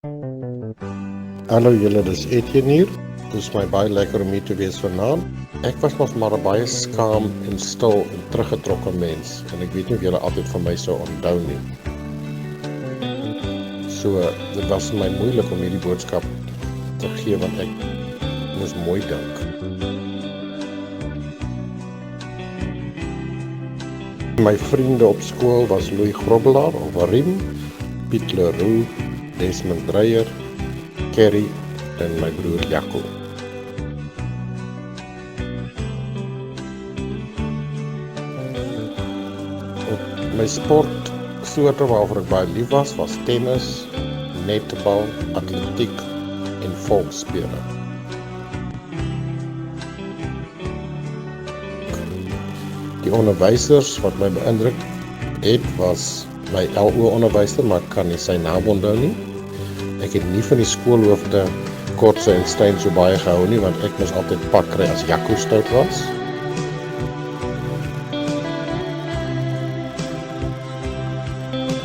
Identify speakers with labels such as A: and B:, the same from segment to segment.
A: Hallo julle, dis Etienne hier. Dit is my baie lekker om hier te wees vanaand. Ek was nog maar 'n baie skaam en stil en teruggetrokke mens en ek weet nie of julle altyd van my sou onthou nie. So, dit was my moeilik om hierdie boodskap te gee want ek moes mooi dink. My vriende op skool was Louis Grobbelaar of Riem, Piet Leroux, Desmond Dreyer, Kerry en my broer Jaco. My sportsoorte waarvoor ek baie lief was tennis, netbal, atletiek en volksspele. Die onderwysers wat my beïndruk het was my LO onderwyser, maar ek kan nie sy naam onthou nie. Ek het nie van die skoolhoofde Kortse en Steyn so baie gehou nie, want ek moes altyd pak kry as Jaco stout was.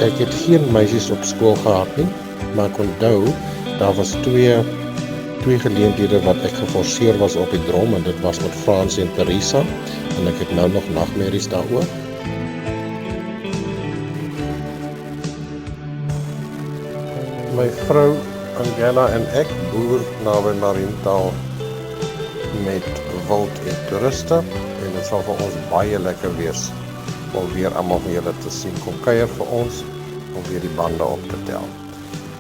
A: Ek het geen meisies op skool gehad nie, maar ek onthou, daar was twee geleenthede wat ek geforseer was op die drom, en dit was met Frans en Teresa, en ek het nou nog nagmerries daaroor. My vrou Angela en ek boer naby Mariental met wild en toeriste, en dit sal vir ons baie lekker wees om weer almal van julle te sien. Kom kuier vir ons om weer die bande op te tel.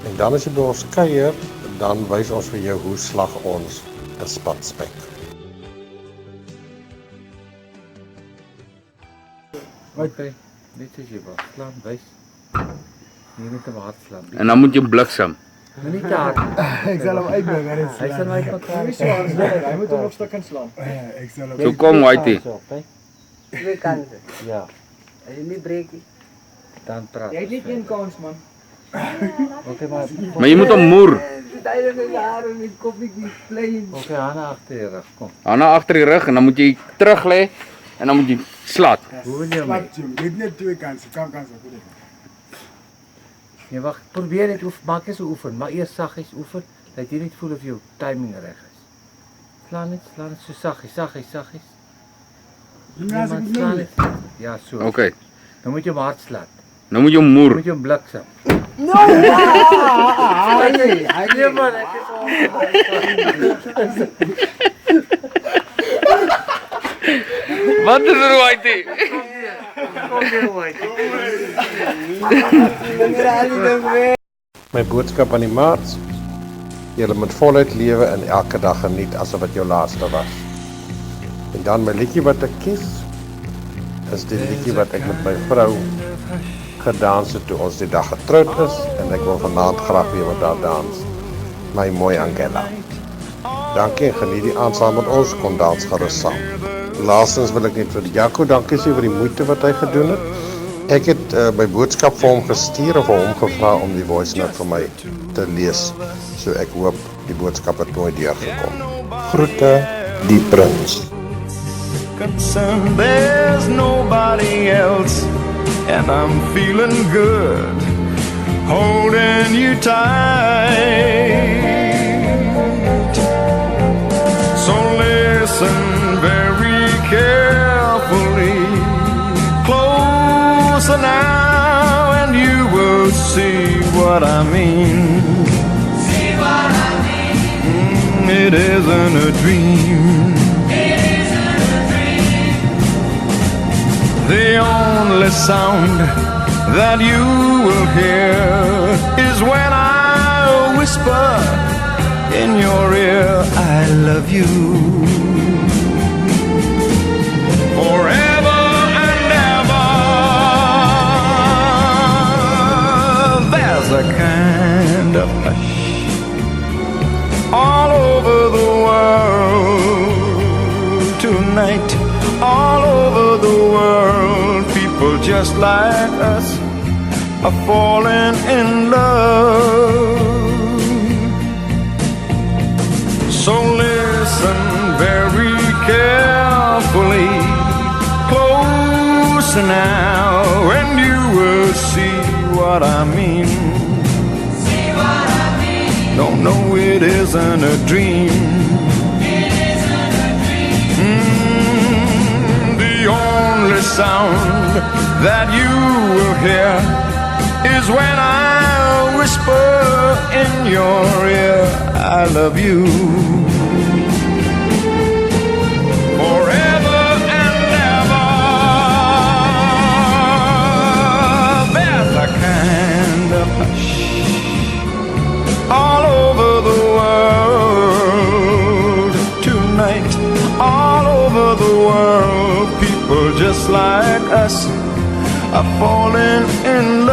A: En dan as jy by ons kuier, dan wys ons vir jou hoe slag ons 'n spat spek.
B: Okay, dit is jy wat slaan, wys. Nie met 'n hard slaan.
C: En dan moet jy bliksem.
B: Nie te hard.
D: Ek sal hom uitbring, hy
B: Hy sal my kan
D: Hy moet hom op stukken slaan. Ek sal hom.
C: So kom, Whitey.
E: Twee kansen.
B: Ja,
E: As jy nie breek nie.
B: dan praat.
D: Jy het net een kans, man.
B: Okay, maar
C: Maar jy moet hom moer.
E: Dit is daar en die koppie klein.
B: okay, hande agter die rug, kom.
C: Hande agter die rug en dan moet jy terug lê en dan moet jy slat.
B: Hoe wil jy my?
D: Wat jy, jy het net twee kansen, kan kansen.
B: Nee, wag, probeer net maak eens 'n oefen, maar eers saggies oefen, dat jy net voel of jou timing reg is. Slaan net so saggies.
D: Ja,
B: man,
D: ek
B: slaan
D: moet
B: net. Ja, so.
C: Okay.
B: Dan moet jy hom hard slaan.
C: Nou moet jy hom
B: Dan
C: moer.
B: moet jy hom bliksem.
E: No!
B: Nee man, ek is
C: Wat is er, Whitey?
B: Kom hier, Whitey.
A: My boodskap aan die maats: julle moet voluit lewe en elke dag geniet asof dit jou laaste was. En dan my liedjie wat ek kies, is die liedjie wat ek met my vrou gedans het toe ons die dag getroud is, en ek wil vanaand graag weer met haar dans. My mooi Angela. Dankie en geniet die aand saam met ons, kom dans gerus saam. Laastens wil ek net vir Jaco dankie sê vir die moeite wat hy gedoen het. Ek het my boodskap vir hom gestuur of vir hom gevra om die voice note vir my te lees. So ek hoop die boodskap het mooi deurgekom. Groete, die prins.
F: Concerned there's nobody else, and I'm feeling good holding you tight. So listen very carefully, closer now, and you will see what I mean. See what I mean. It isn't a dream. The only sound that you will hear is when I whisper in your ear, I love you. Forever and ever. There's a kind of hush all over the world tonight. All over the world, people just like us are falling in love. So listen very carefully, close now, and you will see what I mean. See what I mean. it isn't a dream. The only sound that you will hear is when I whisper in your ear, I love you. Forever and ever. There's a kind of hush all over the world tonight. All over the world, people just like us are falling in love